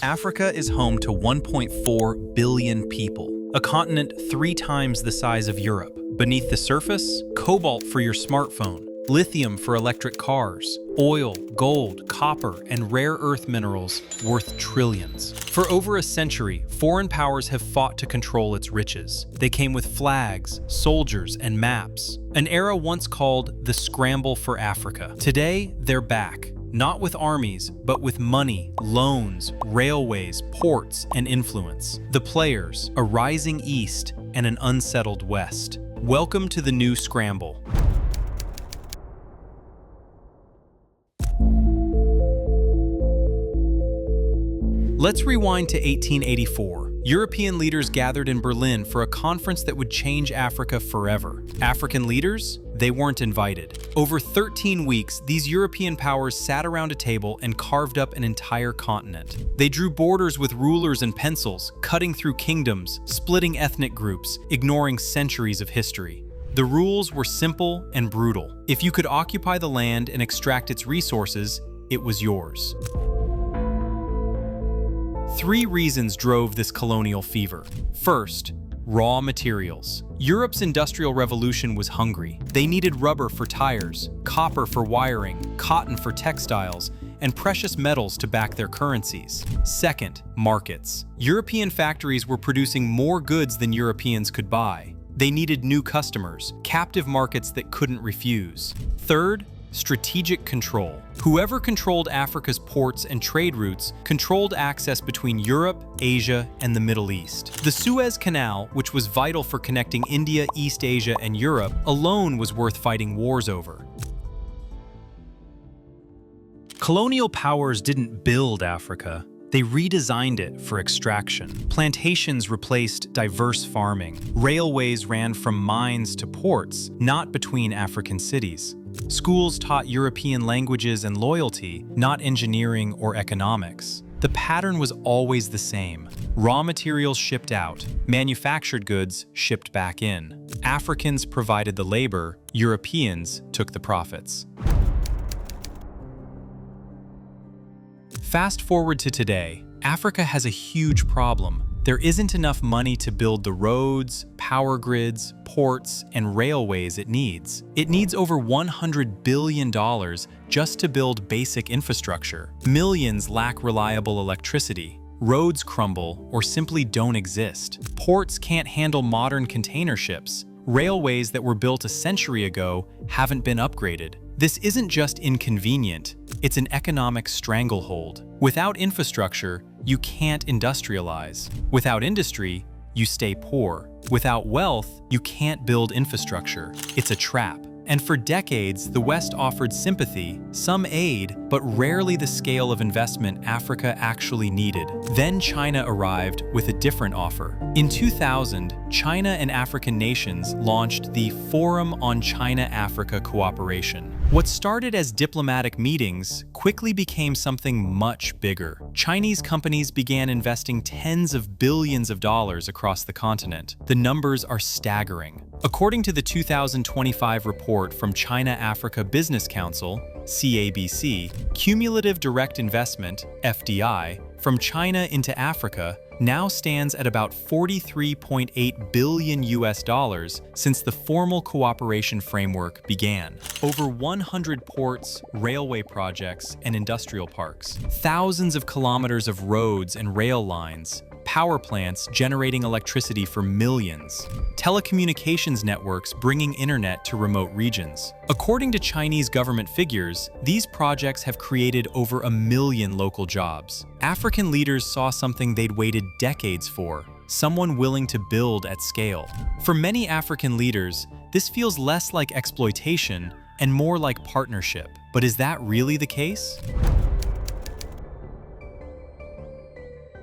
Africa is home to 1.4 billion people, a continent 3 times the size of Europe. Beneath the surface, cobalt for your smartphone, lithium for electric cars, oil, gold, copper, and rare earth minerals worth trillions. For over a century, foreign powers have fought to control its riches. They came with flags, soldiers, and maps. An era once called the Scramble for Africa. Today, they're back. Not with armies, but with money, loans, railways, ports, and influence. The players, a rising East and an unsettled West. Welcome to the new Scramble. Let's rewind to 1884. European leaders gathered in Berlin for a conference that would change Africa forever. African leaders? They weren't invited. Over 13 weeks, these European powers sat around a table and carved up an entire continent. They drew borders with rulers and pencils, cutting through kingdoms, splitting ethnic groups, ignoring centuries of history. The rules were simple and brutal. If you could occupy the land and extract its resources, it was yours. 3 reasons drove this colonial fever. First, raw materials. Europe's Industrial Revolution was hungry. They needed rubber for tires, copper for wiring, cotton for textiles, and precious metals to back their currencies. Second, markets. European factories were producing more goods than Europeans could buy. They needed new customers, captive markets that couldn't refuse. Third, strategic control. Whoever controlled Africa's ports and trade routes controlled access between Europe, Asia, and the Middle East. The Suez Canal, which was vital for connecting India, East Asia, and Europe, alone was worth fighting wars over. Colonial powers didn't build Africa. They redesigned it for extraction. Plantations replaced diverse farming. Railways ran from mines to ports, not between African cities. Schools taught European languages and loyalty, not engineering or economics. The pattern was always the same. Raw materials shipped out, manufactured goods shipped back in. Africans provided the labor, Europeans took the profits. Fast forward to today, Africa has a huge problem. There isn't enough money to build the roads, power grids, ports, and railways it needs. It needs over $100 billion just to build basic infrastructure. Millions lack reliable electricity. Roads crumble or simply don't exist. Ports can't handle modern container ships. Railways that were built a century ago haven't been upgraded. This isn't just inconvenient, it's an economic stranglehold. Without infrastructure, you can't industrialize. Without industry, you stay poor. Without wealth, you can't build infrastructure. It's a trap. And for decades, the West offered sympathy, some aid, but rarely the scale of investment Africa actually needed. Then China arrived with a different offer. In 2000, China and African nations launched the Forum on China-Africa Cooperation. What started as diplomatic meetings quickly became something much bigger. Chinese companies began investing tens of billions of dollars across the continent. The numbers are staggering. According to the 2025 report from China-Africa Business Council, CABC, cumulative direct investment, FDI, from China into Africa now stands at about $43.8 billion since the formal cooperation framework began. Over 100 ports, railway projects, and industrial parks. Thousands of kilometers of roads and rail lines. Power plants generating electricity for millions. Telecommunications networks bringing internet to remote regions. According to Chinese government figures, these projects have created over 1 million local jobs. African leaders saw something they'd waited decades for, someone willing to build at scale. For many African leaders, this feels less like exploitation and more like partnership. But is that really the case?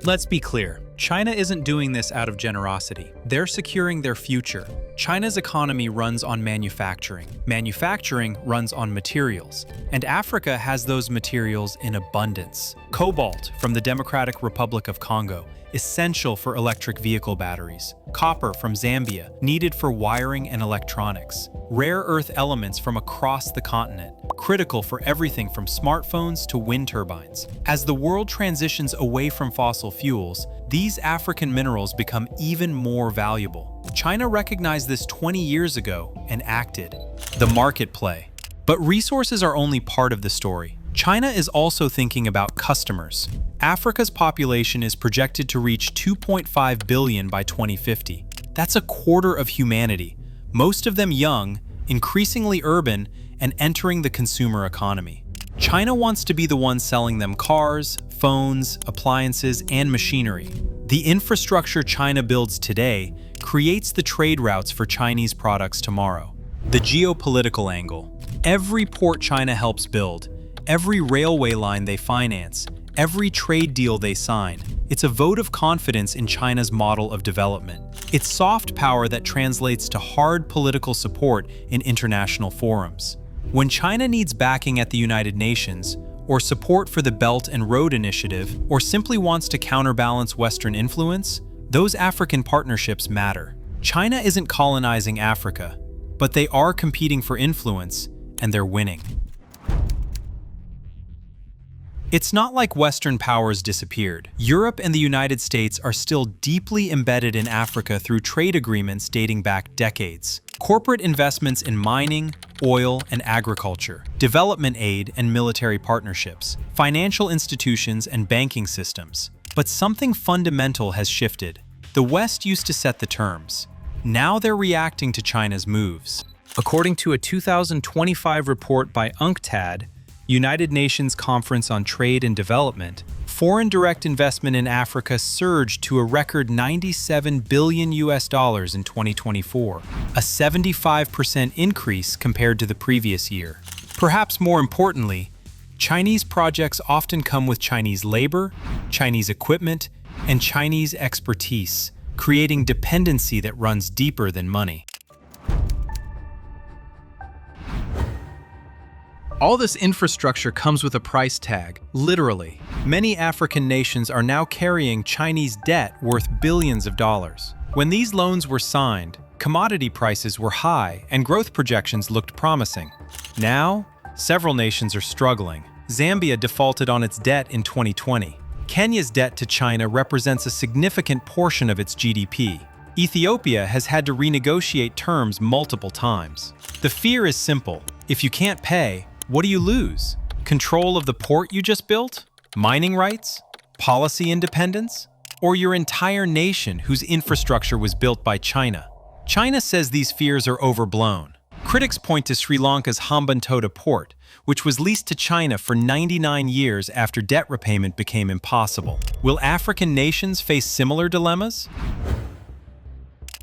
Let's be clear. China isn't doing this out of generosity. They're securing their future. China's economy runs on manufacturing. Manufacturing runs on materials. And Africa has those materials in abundance. Cobalt from the Democratic Republic of Congo, essential for electric vehicle batteries. Copper from Zambia, needed for wiring and electronics. Rare earth elements from across the continent, critical for everything from smartphones to wind turbines. As the world transitions away from fossil fuels, these African minerals become even more valuable. China recognized this 20 years ago and acted. The market play. But resources are only part of the story. China is also thinking about customers. Africa's population is projected to reach 2.5 billion by 2050. That's a quarter of humanity, most of them young, increasingly urban, and entering the consumer economy. China wants to be the one selling them cars, phones, appliances, and machinery. The infrastructure China builds today creates the trade routes for Chinese products tomorrow. The geopolitical angle. Every port China helps build, every railway line they finance, every trade deal they sign, it's a vote of confidence in China's model of development. It's soft power that translates to hard political support in international forums. When China needs backing at the United Nations, or support for the Belt and Road Initiative, or simply wants to counterbalance Western influence, those African partnerships matter. China isn't colonizing Africa, but they are competing for influence, and they're winning. It's not like Western powers disappeared. Europe and the United States are still deeply embedded in Africa through trade agreements dating back decades. Corporate investments in mining, oil, and agriculture, development aid and military partnerships, financial institutions and banking systems. But something fundamental has shifted. The West used to set the terms. Now they're reacting to China's moves. According to a 2025 report by UNCTAD, United Nations Conference on Trade and Development, foreign direct investment in Africa surged to a record $97 billion in 2024, a 75% increase compared to the previous year. Perhaps more importantly, Chinese projects often come with Chinese labor, Chinese equipment, and Chinese expertise, creating dependency that runs deeper than money. All this infrastructure comes with a price tag, literally. Many African nations are now carrying Chinese debt worth billions of dollars. When these loans were signed, commodity prices were high and growth projections looked promising. Now, several nations are struggling. Zambia defaulted on its debt in 2020. Kenya's debt to China represents a significant portion of its GDP. Ethiopia has had to renegotiate terms multiple times. The fear is simple. If you can't pay, what do you lose? Control of the port you just built? Mining rights? Policy independence? Or your entire nation whose infrastructure was built by China? China says these fears are overblown. Critics point to Sri Lanka's Hambantota port, which was leased to China for 99 years after debt repayment became impossible. Will African nations face similar dilemmas?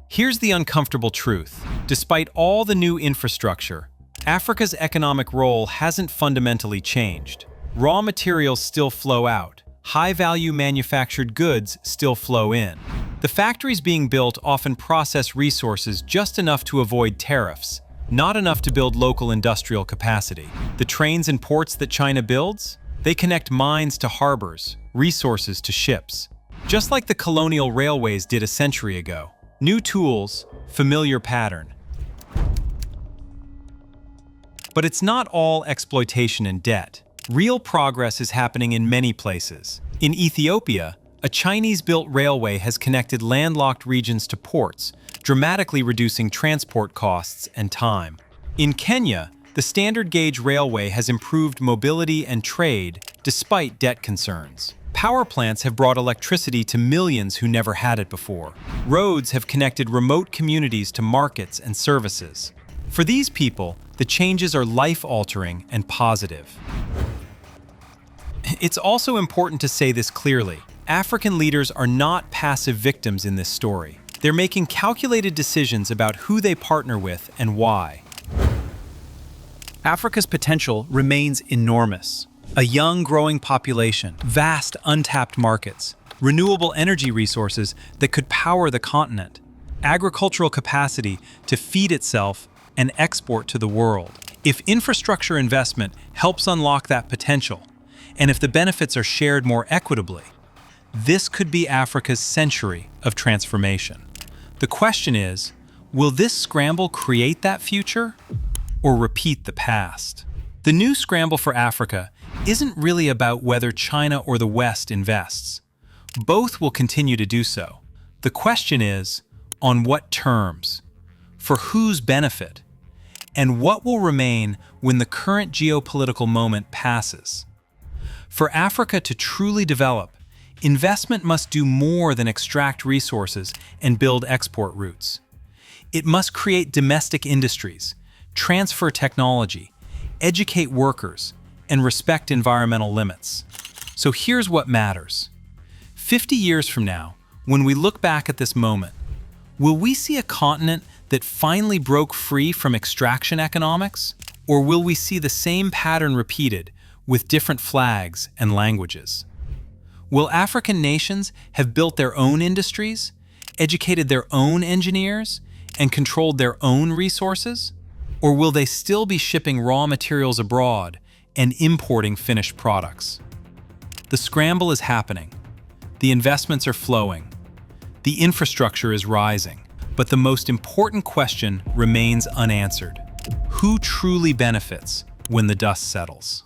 Here's the uncomfortable truth. Despite all the new infrastructure, Africa's economic role hasn't fundamentally changed. Raw materials still flow out. High-value manufactured goods still flow in. The factories being built often process resources just enough to avoid tariffs, not enough to build local industrial capacity. The trains and ports that China builds? They connect mines to harbors, resources to ships. Just like the colonial railways did a century ago. New tools, familiar pattern. But it's not all exploitation and debt. Real progress is happening in many places. In Ethiopia, a Chinese-built railway has connected landlocked regions to ports, dramatically reducing transport costs and time. In Kenya, the standard gauge railway has improved mobility and trade despite debt concerns. Power plants have brought electricity to millions who never had it before. Roads have connected remote communities to markets and services. For these people, the changes are life-altering and positive. It's also important to say this clearly. African leaders are not passive victims in this story. They're making calculated decisions about who they partner with and why. Africa's potential remains enormous. A young, growing population, vast untapped markets, renewable energy resources that could power the continent. agricultural capacity to feed itself and export to the world. If infrastructure investment helps unlock that potential, and if the benefits are shared more equitably, this could be Africa's century of transformation. The question is, will this scramble create that future or repeat the past? The new scramble for Africa isn't really about whether China or the West invests. Both will continue to do so. The question is, on what terms, for whose benefit, and what will remain when the current geopolitical moment passes? For Africa to truly develop, investment must do more than extract resources and build export routes. It must create domestic industries, transfer technology, educate workers, and respect environmental limits. So here's what matters. 50 years from now, when we look back at this moment, will we see a continent that finally broke free from extraction economics? Or will we see the same pattern repeated with different flags and languages? Will African nations have built their own industries, educated their own engineers, and controlled their own resources? Or will they still be shipping raw materials abroad and importing finished products? The scramble is happening. The investments are flowing. The infrastructure is rising. But the most important question remains unanswered. Who truly benefits when the dust settles?